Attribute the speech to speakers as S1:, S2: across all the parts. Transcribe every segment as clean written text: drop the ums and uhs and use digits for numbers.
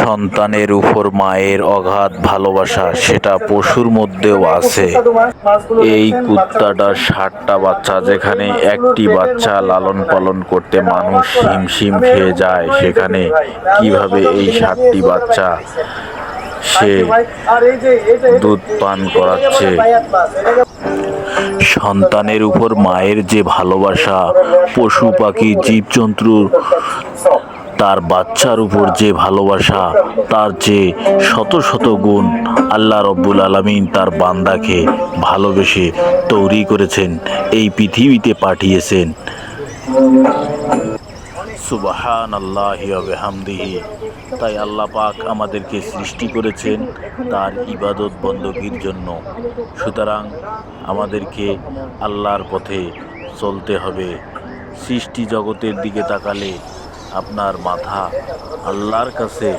S1: সন্তানের উপর মায়ের অগাধ ভালোবাসা সেটা পশুর মধ্যেও আছে। এই কুত্তাটার 60টা বাচ্চা, যেখানে একটি বাচ্চা লালন পালন করতে মানুষ হিমশিম খেয়ে যায়, সেখানে কিভাবে এই 60টি বাচ্চা সে দুধ পান করাচ্ছে। সন্তানের উপর মায়ের যে ভালোবাসা, পশু পাখি জীবজন্তু তার বাচ্চার উপর যে ভালোবাসা, তার যে শত শত গুণ আল্লাহ রব্বুল আলামিন তার বান্দাকে ভালোবেসে তৈরি করেছেন, এই পৃথিবীতে পাঠিয়েছেন। সুবহানাল্লাহি ওয়া বিহামদিহি। তাই আল্লাহ পাক আমাদেরকে সৃষ্টি করেছেন তার ইবাদত বন্দগির জন্য। সুতরাং আমাদেরকে আল্লাহর পথে চলতে হবে। সৃষ্টি জগতের দিকে তাকালে আপনার মাথা আল্লাহর কাছে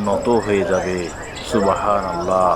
S1: নত হয়ে যাবে। সুবহানাল্লাহ।